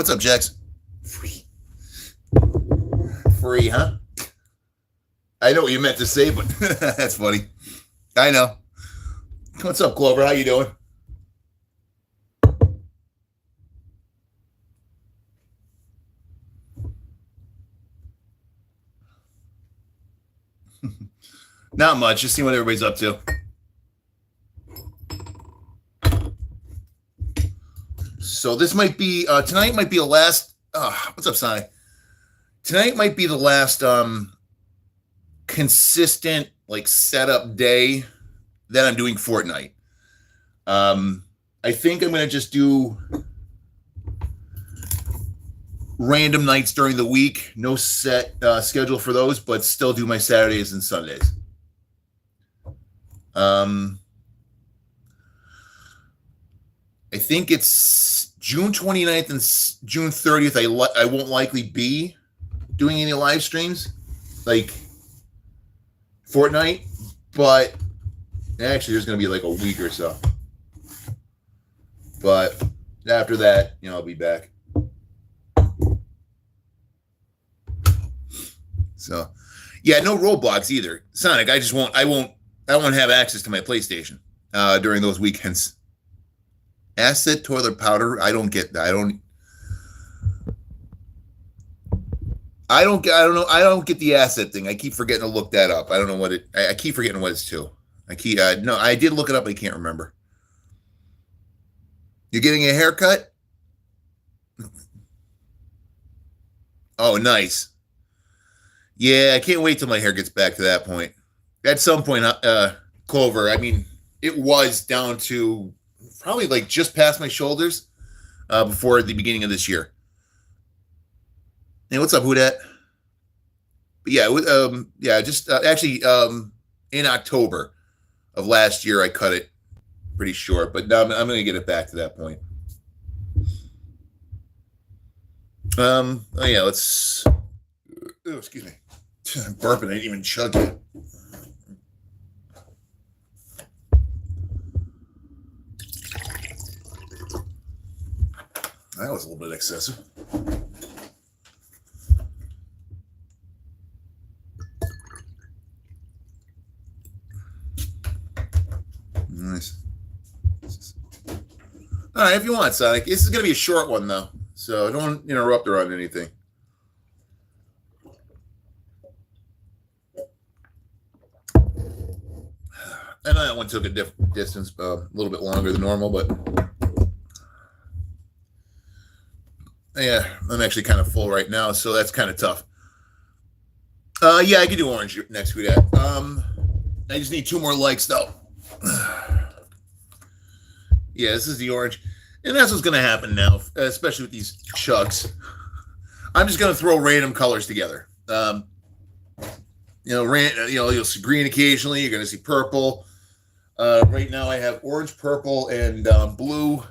what's up, Jax? Free. Free, huh? I know what you meant to say, but that's funny. I know. What's up, Clover? How you doing? Not much. Just seeing what everybody's up to. So this might be tonight. Might be the last. What's up, Sonny? Tonight might be the last consistent like setup day that I'm doing Fortnite. I think I'm gonna just do random nights during the week. No set schedule for those, but still do my Saturdays and Sundays. I think it's June 29th and June 30th. I won't likely be doing any live streams like Fortnite, but actually there's going to be like a week or so. But after that, I'll be back. So, yeah, no Roblox either. Sonic, I won't have access to my PlayStation during those weekends. Acid toilet powder, I don't get that. I don't get the acid thing. I keep forgetting to look that up. I don't know what I keep forgetting what it's to. I did look it up, I can't remember. You're getting a haircut? Oh, nice. Yeah, I can't wait till my hair gets back to that point. At some point, Clover, I mean, it was down to probably like just past my shoulders before the beginning of this year. Hey, what's up, who dat? But yeah, just actually in October of last year, I cut it pretty short, but now I'm going to get it back to that point. Oh yeah, let's. Oh, excuse me. I'm burping. I didn't even chug it. That was a little bit excessive. Nice. All right, if you want, Sonic. This is going to be a short one, though, so don't interrupt her on anything. I know that one took a different distance, a little bit longer than normal, but yeah, I'm actually kind of full right now, so that's kind of tough. Yeah, I could do orange next week. I just need 2 more likes, though. Yeah, this is the orange, and that's what's going to happen now, especially with these chucks. I'm just going to throw random colors together. You'll see green occasionally. You're going to see purple. Right now, I have orange, purple, and blue.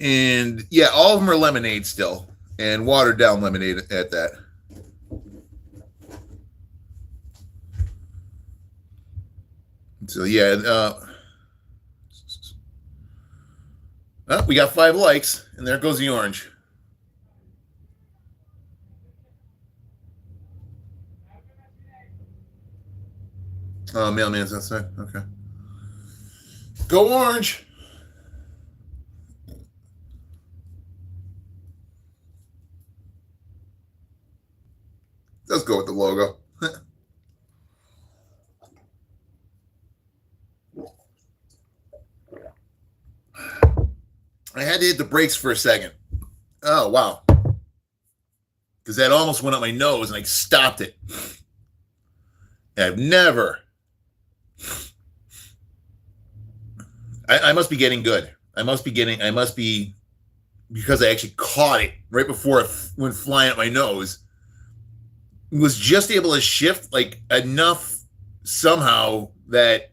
And yeah, all of them are lemonade still, and watered down lemonade at that. So yeah, we got 5 likes, and there goes the orange. Oh, mailman's outside. Okay. Go orange. Let's go with the logo. I had to hit the brakes for a second. Oh, wow. Because that almost went up my nose and I stopped it. I've never. I must be getting good. I must be, because I actually caught it right before it went flying at my nose. Was just able to shift like enough somehow that,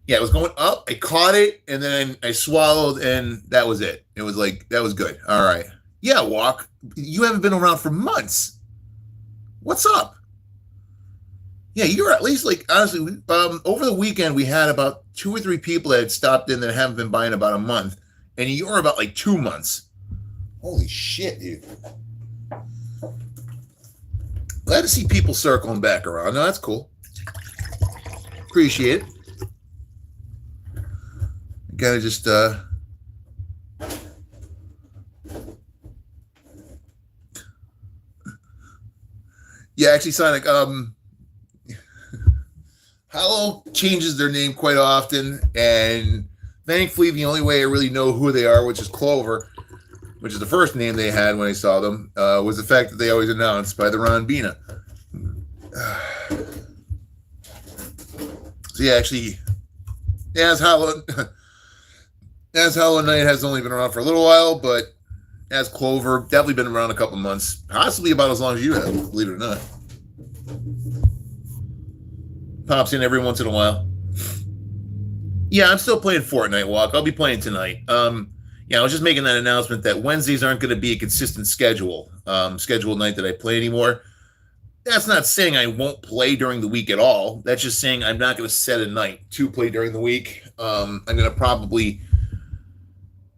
yeah, it was going up. I caught it and then I swallowed and that was it. It was like, that was good. All right. Yeah, Walk. You haven't been around for months. What's up? Yeah, you're at least like honestly. Over the weekend we had about 2 or 3 people that had stopped in that haven't been by in about a month, and you're about like 2 months. Holy shit, dude! Glad to see people circling back around. No, that's cool. Appreciate it. Gotta just yeah, actually Sonic, Hollow changes their name quite often, and thankfully the only way I really know who they are, which is Clover, which is the first name they had when I saw them, was the fact that they always announced by the Ron Bina. So yeah, actually, as Hollow Knight has only been around for a little while, but as Clover, definitely been around a couple months, possibly about as long as you have, believe it or not. Pops in every once in a while. Yeah, I'm still playing Fortnite, Walk. I'll be playing tonight. Yeah, I was just making that announcement that Wednesdays aren't going to be a consistent scheduled night that I play anymore. That's not saying I won't play during the week at all. That's just saying I'm not going to set a night to play during the week. I'm going to probably,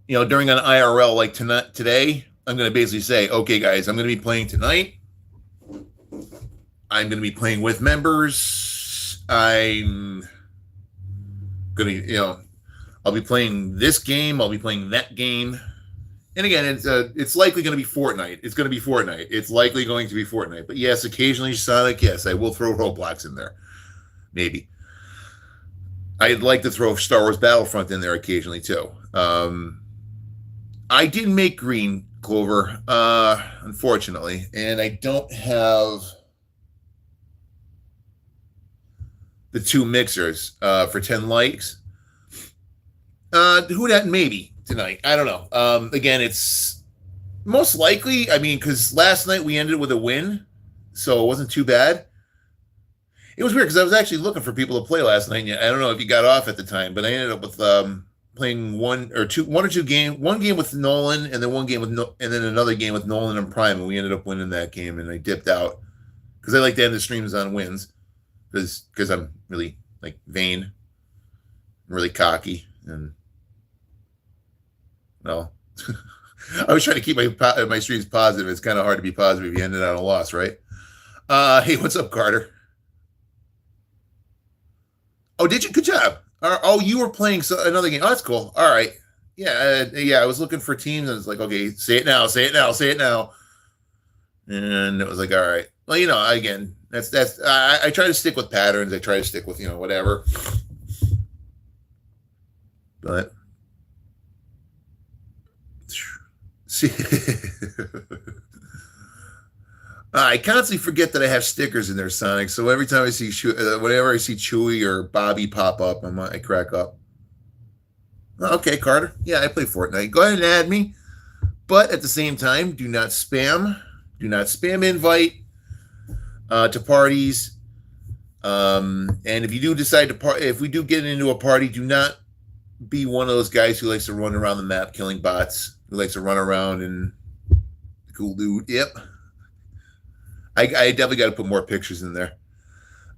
during an IRL like today, I'm going to basically say, okay, guys, I'm going to be playing tonight. I'm going to be playing with members. I'm going to, I'll be playing this game. I'll be playing that game. And again, it's likely going to be Fortnite. It's going to be Fortnite. It's likely going to be Fortnite. But yes, occasionally Sonic, yes, I will throw Roblox in there. Maybe. I'd like to throw Star Wars Battlefront in there occasionally too. I didn't make green, Clover, unfortunately. And I don't have the 2 mixers for 10 likes. Who that maybe tonight? I don't know. Again, it's most likely, because last night we ended with a win, so it wasn't too bad. It was weird because I was actually looking for people to play last night. I don't know if you got off at the time, but I ended up with playing one or two games. One game with Nolan, and then and then another game with Nolan and Prime, and we ended up winning that game. And I dipped out because I like to end the streams on wins because I'm really vain, really cocky, and well, I was trying to keep my streams positive. It's kind of hard to be positive if you ended on a loss, right? Hey, what's up, Carter? Oh, did you? Good job. Oh, you were playing another game. Oh, that's cool. All right. Yeah, I was looking for teams, and it's like, okay, say it now, say it now, say it now. And it was like, all right. Well, again, that's I try to stick with patterns. I try to stick with whatever. But see, I constantly forget that I have stickers in there, Sonic. So every time I see whenever I see Chewy or Bobby pop up, I crack up. Okay, Carter. Yeah, I play Fortnite. Go ahead and add me, but at the same time, do not spam. Do not spam invite to parties. And if you do decide if we do get into a party, do not be one of those guys who likes to run around the map killing bots. Who likes to run around and cool dude. Yep. I definitely got to put more pictures in there.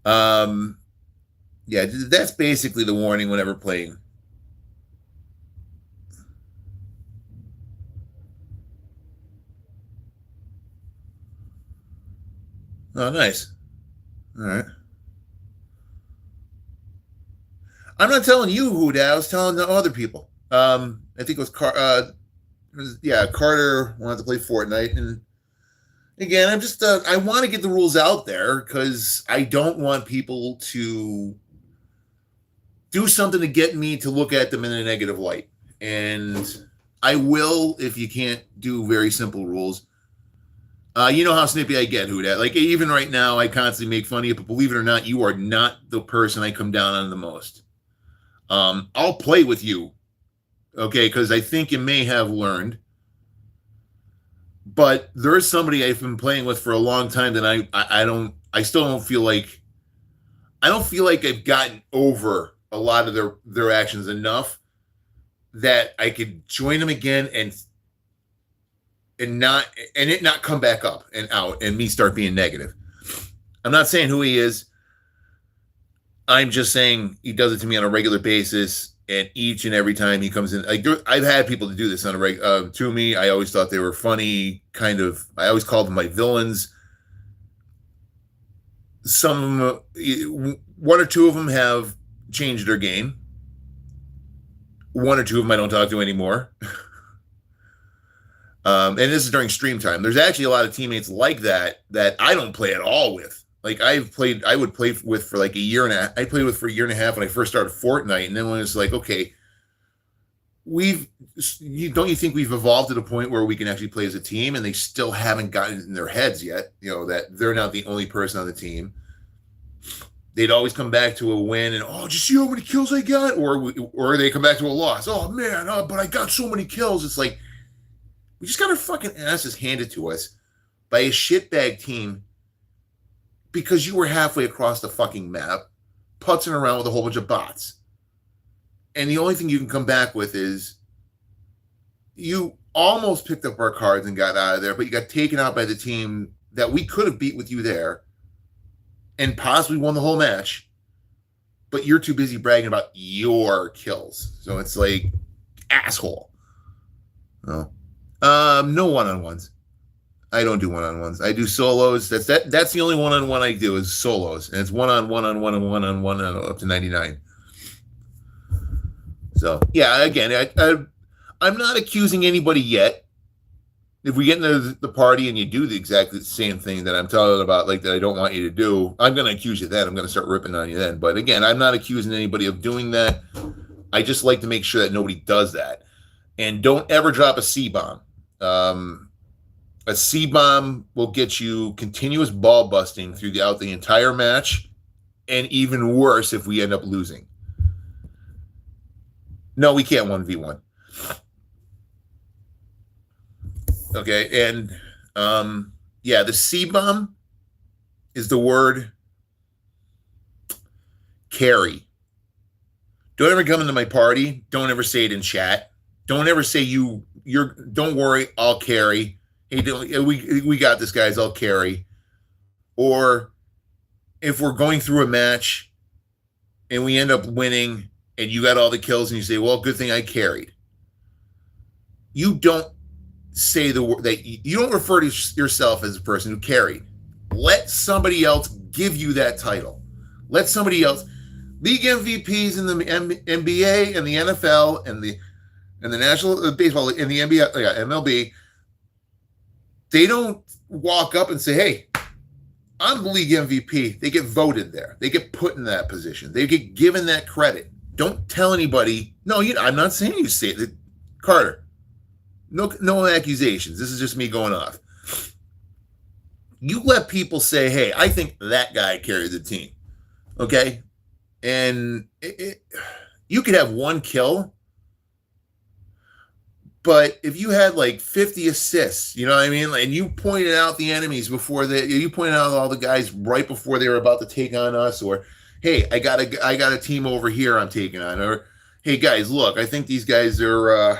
Yeah, that's basically the warning whenever playing. Oh, nice. All right. I'm not telling you who that. I was telling the other people. I think it was Carter wanted to play Fortnite, and again, I'm just I want to get the rules out there because I don't want people to do something to get me to look at them in a negative light. And I will if you can't do very simple rules. You know how snippy I get, who that. Like even right now, I constantly make fun of you, but believe it or not, you are not the person I come down on the most. I'll play with you, okay? Because I think you may have learned. But there is somebody I've been playing with for a long time that I still don't feel like I've gotten over a lot of their actions enough that I could join them again and it not come back up and out and me start being negative. I'm not saying who he is. I'm just saying he does it to me on a regular basis, and each and every time he comes in, like I've had people to do this on a to me. I always thought they were funny, kind of. I always called them my villains. Some, one or two of them have changed their game. One or two of them I don't talk to anymore. And this is during stream time. There's actually a lot of teammates like that I don't play at all with. Like I would play with for like a year and a half. I played with for a year and a half when I first started Fortnite. And then when it's like, okay, don't you think we've evolved to the point where we can actually play as a team? And they still haven't gotten it in their heads yet, that they're not the only person on the team. They'd always come back to a win and, oh, did you see how many kills I got? Or they come back to a loss. Oh, man, but I got so many kills. It's like, we just got our fucking asses handed to us by a shitbag team because you were halfway across the fucking map, putzing around with a whole bunch of bots. And the only thing you can come back with is you almost picked up our cards and got out of there, but you got taken out by the team that we could have beat with you there and possibly won the whole match, but you're too busy bragging about your kills. So it's like, asshole. No one-on-ones. I don't do one-on-ones. I do solos. That's the only one-on-one I do is solos. And it's one-on-one up to 99. So, yeah, again, I'm not accusing anybody yet. If we get into the party and you do the exact same thing that I'm talking about, like that I don't want you to do, I'm going to accuse you then. I'm going to start ripping on you then. But again, I'm not accusing anybody of doing that. I just like to make sure that nobody does that. And don't ever drop a C-bomb. A C-bomb will get you continuous ball busting throughout the entire match, and even worse if we end up losing. No, we can't 1v1. Okay, and the C-bomb is the word carry. Don't ever come into my party. Don't ever say it in chat. Don't ever say don't worry, I'll carry. Hey, we got this, guys, I'll carry. Or if we're going through a match and we end up winning and you got all the kills and you say, well, good thing I carried. You don't say the word that you don't refer to yourself as a person who carried. Let somebody else give you that title. Let somebody else. League MVPs in the NBA and the NFL and the National Baseball and the NBA, MLB. They don't walk up and say, hey, I'm the league MVP. They get voted there. They get put in that position. They get given that credit. Don't tell anybody. No, I'm not saying you say it. Carter, no accusations. This is just me going off. You let people say, hey, I think that guy carried the team. Okay? And you could have one kill, but if you had like 50 assists, you know what I mean? And you pointed out the enemies you pointed out all the guys right before they were about to take on us, or hey, I got a team over here I'm taking on, or hey guys, look, I think these guys are or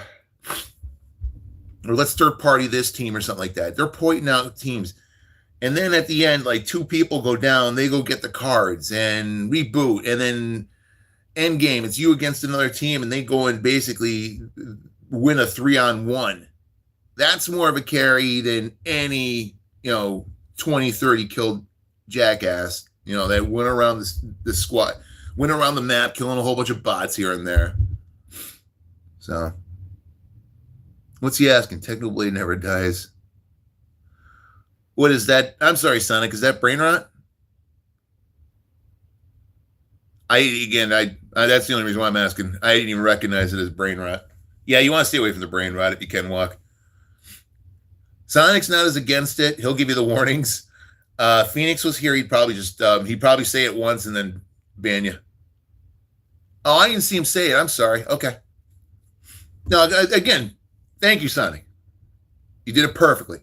let's third party this team or something like that. They're pointing out teams. And then at the end, like two people go down, they go get the cards and reboot, and then end game, it's you against another team, and they go and basically win a 3-on-1. That's more of a carry than any, 20, 30 killed jackass, that went around the squad, went around the map, killing a whole bunch of bots here and there. So, what's he asking? Technoblade never dies. What is that? I'm sorry, Sonic. Is that brain rot? That's the only reason why I'm asking. I didn't even recognize it as brain rot. Yeah, you want to stay away from the brain rot if you can walk. Sonic's not as against it. He'll give you the warnings. Phoenix was here. He'd probably say it once and then ban you. Oh, I didn't see him say it. I'm sorry. Okay. No, again, thank you, Sonic. You did it perfectly.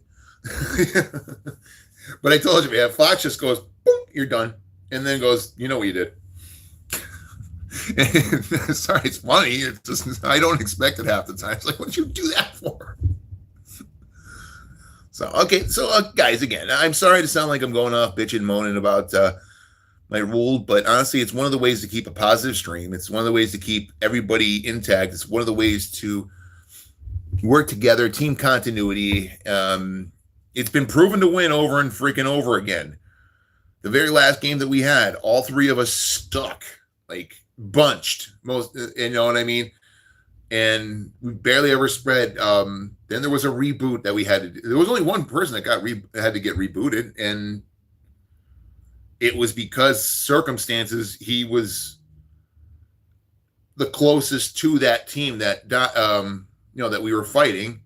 But I told you, man, Fox just goes, boom, you're done. And then goes, you know what you did. Sorry, it's funny. It's just, I don't expect it half the time. It's like, what'd you do that for? So, okay. So, guys, again, I'm sorry to sound like I'm going off bitching, moaning about my rule, but honestly, it's one of the ways to keep a positive stream. It's one of the ways to keep everybody intact. It's one of the ways to work together, team continuity. It's been proven to win over and freaking over again. The very last game that we had, all three of us stuck, like bunched, most, you know what I mean? And we barely ever spread. Then there was a reboot that we had to do. There was only one person that had to get rebooted, and it was because circumstances. He was the closest to that team that that we were fighting,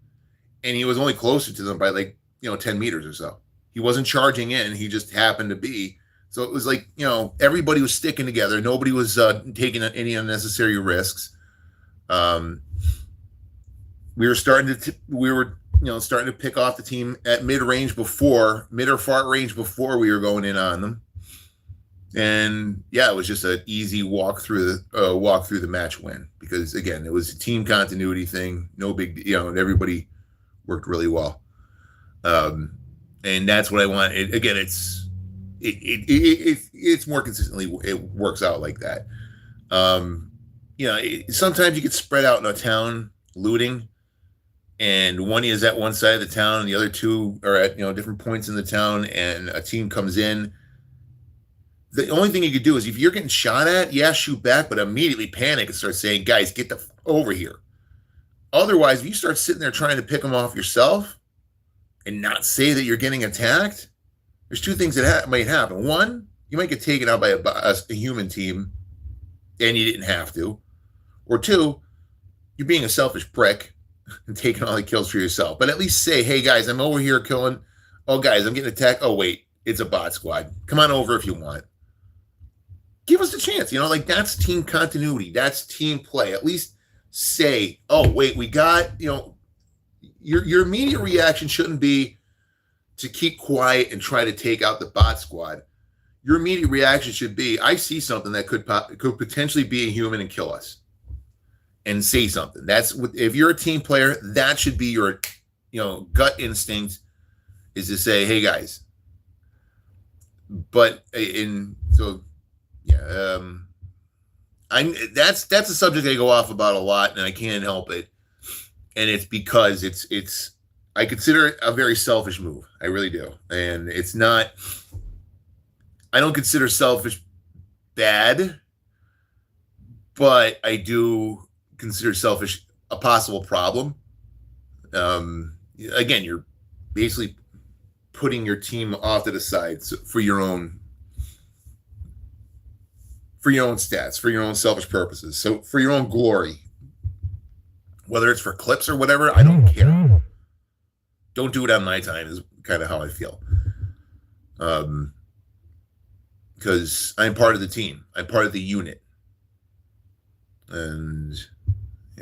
and he was only closer to them by 10 meters or so. He wasn't charging in. He just happened to be. So it was like, everybody was sticking together. Nobody was taking any unnecessary risks. We were starting to pick off the team at mid or far range before we were going in on them. And yeah, it was just an easy walk through the match win, because again, it was a team continuity thing. No big, and everybody worked really well. And that's what I want. Again, it's more consistently. It works out like that. Sometimes you get spread out in a town looting, and one is at one side of the town, and the other two are at different points in the town, and a team comes in. The only thing you could do is, if you're getting shot at, shoot back, but immediately panic and start saying, "Guys, get the over here." Otherwise, if you start sitting there trying to pick them off yourself and not say that you're getting attacked, there's two things that might happen. One, you might get taken out by a human team, and you didn't have to. Or two, you're being a selfish prick and taking all the kills for yourself. But at least say, "Hey, guys, I'm over here killing. Oh, guys, I'm getting attacked. Oh, wait, it's a bot squad. Come on over if you want." Give us a chance. That's team continuity. That's team play. At least say, "Oh, wait, we got, your immediate reaction shouldn't be to keep quiet and try to take out the bot squad. Your immediate reaction should be, I see something that could potentially be a human and kill us." And say something. If you're a team player, that should be your, gut instinct, is to say, "Hey, guys." But that's a subject I go off about a lot, and I can't help it. And it's because I consider it a very selfish move. I really do. And it's not, I don't consider selfish bad, but I do consider selfish a possible problem. Again, you're basically putting your team off to the side for your own stats, for your own selfish purposes, so for your own glory, whether it's for clips or whatever. I don't care. Don't do it on my time is kind of how I feel. Because I'm part of the team. I'm part of the unit. And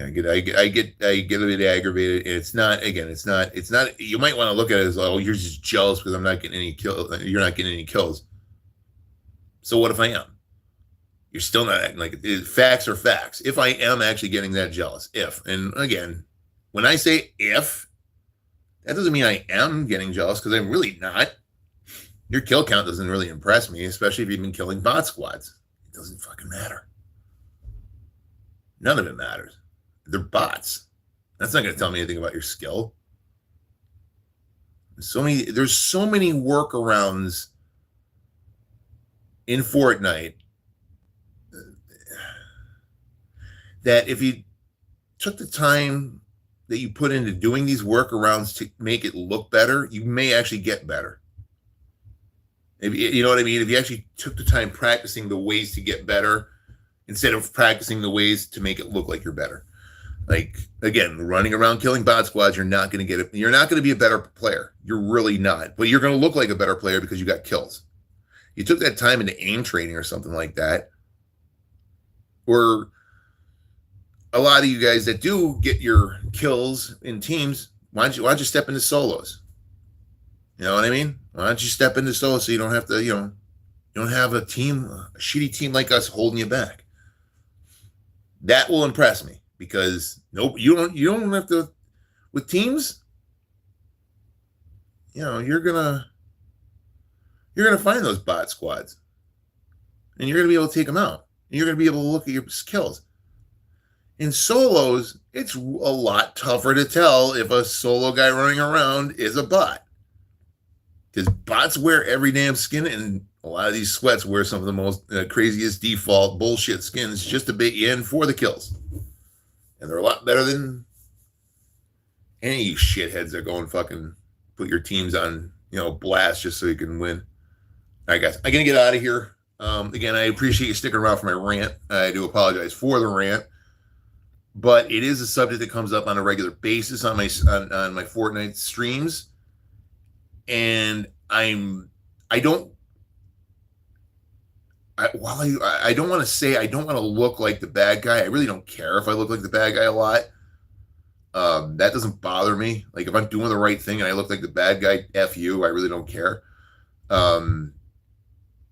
I get a bit aggravated. And it's not, you might want to look at it as, "Oh, you're just jealous because I'm not getting any kills. You're not getting any kills." So what if I am? You're still not acting like it. Facts are facts. If I am actually getting that jealous, and again, when I say if, that doesn't mean I am getting jealous, because I'm really not. Your kill count doesn't really impress me, especially if you've been killing bot squads. It doesn't fucking matter. None of it matters. They're bots. That's not going to tell me anything about your skill. There's so many workarounds in Fortnite that if you took the time that you put into doing these workarounds to make it look better, you may actually get better. If you know what I mean? If you actually took the time practicing the ways to get better instead of practicing the ways to make it look like you're better. Like, again, running around killing bot squads, you're not going to be a better player. You're really not. But you're going to look like a better player because you got kills. You took that time into aim training or something like that. Or a lot of you guys that do get your kills in teams, why don't you step into solos? You know what I mean? Why don't you step into solos so you don't have to, you don't have a shitty team like us holding you back. That will impress me, because you don't have to, with teams, you're gonna find those bot squads, and you're gonna be able to take them out. And you're gonna be able to look at your skills. In solos, it's a lot tougher to tell if a solo guy running around is a bot. Because bots wear every damn skin, and a lot of these sweats wear some of the most craziest default bullshit skins just to bait you in for the kills. And they're a lot better than any of you shitheads that go and fucking put your teams on, blast just so you can win. All right, guys, I'm going to get out of here. Again, I appreciate you sticking around for my rant. I do apologize for the rant. But it is a subject that comes up on a regular basis on my Fortnite streams. And I don't want to say I don't want to look like the bad guy. I really don't care if I look like the bad guy a lot. That doesn't bother me. Like if I'm doing the right thing and I look like the bad guy, F you, I really don't care.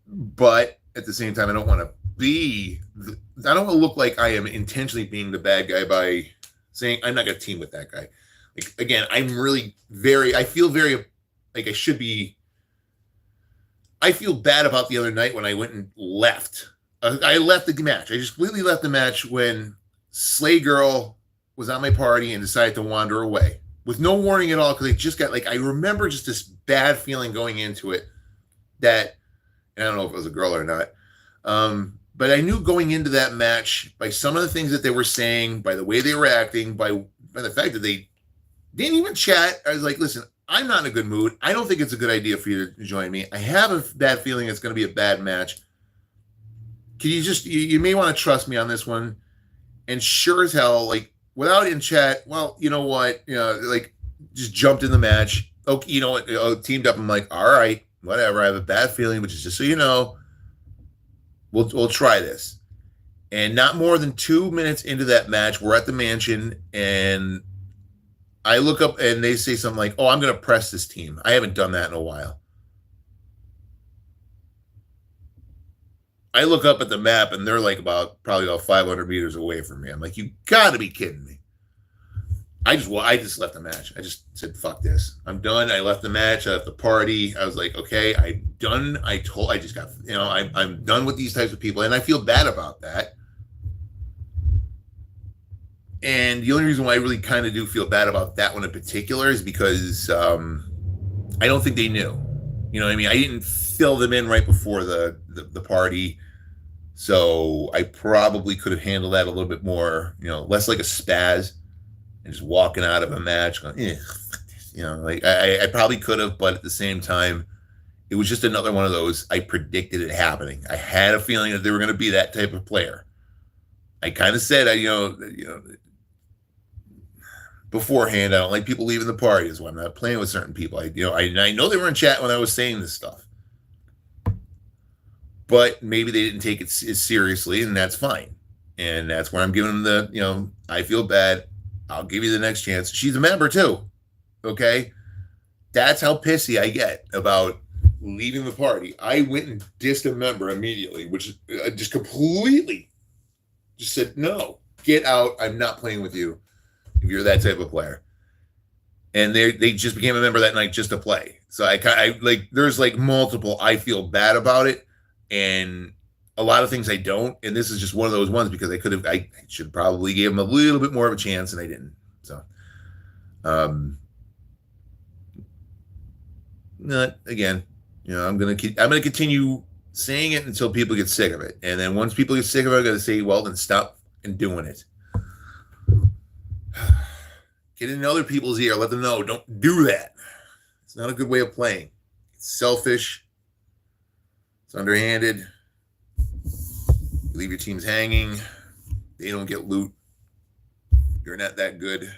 But at the same time, I don't want to look like I am intentionally being the bad guy by saying I'm not going to team with that guy. Like, again, I feel very like I should be. I feel bad about the other night when I went and left. I left the match. I just completely left the match when Slay Girl was at my party and decided to wander away with no warning at all, because I just got I remember just this bad feeling going into it that, and I don't know if it was a girl or not, but I knew going into that match by some of the things that they were saying, by the way they were acting, by the fact that they didn't even chat. I was like, listen, I'm not in a good mood. I don't think it's a good idea for you to join me. I have a bad feeling it's going to be a bad match. Can you you may want to trust me on this one. And sure as hell, without in chat, well, you know what? Just jumped in the match. Okay, you know what? Teamed up. I'm like, all right, whatever. I have a bad feeling, which is just so you know, we'll try this. And not more than 2 minutes into that match, we're at the mansion, and I look up and they say something like, oh, I'm going to press this team. I haven't done that in a while. I look up at the map and they're probably about 500 meters away from me. I'm like, you got to be kidding me. I just left the match. I just said, fuck this. I'm done. I left the match. I left the party. I was like, okay, I'm done. I'm done with these types of people. And I feel bad about that. And the only reason why I really kind of do feel bad about that one in particular is because I don't think they knew. You know what I mean? I didn't fill them in right before the party. So I probably could have handled that a little bit more, less like a spaz and just walking out of a match going, I probably could have, but at the same time, it was just another one of those. I predicted it happening. I had a feeling that they were going to be that type of player. I kind of said, beforehand, I don't like people leaving the party. Is why I'm not playing with certain people. I know they were in chat when I was saying this stuff, but maybe they didn't take it as seriously, and that's fine. And that's where I'm giving them I feel bad. I'll give you the next chance. She's a member too. Okay. That's how pissy I get about leaving the party. I went and dissed a member immediately, which just completely just said, no, get out. I'm not playing with you if you're that type of player. And they just became a member that night just to play. So there's multiple, I feel bad about it. And a lot of things I don't. And this is just one of those ones because I should probably give them a little bit more of a chance and I didn't. So, again, I'm going to continue saying it until people get sick of it. And then once people get sick of it, I'm going to say, well, then stop and doing it. Get in other people's ear. Let them know. Don't do that. It's not a good way of playing. It's selfish. It's underhanded. You leave your teams hanging. They don't get loot. You're not that good.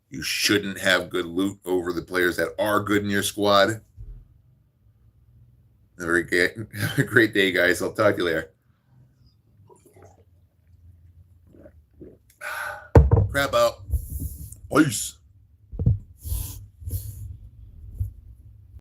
You shouldn't have good loot over the players that are good in your squad. Have a great day, guys. I'll talk to you later. Crap out. Peace.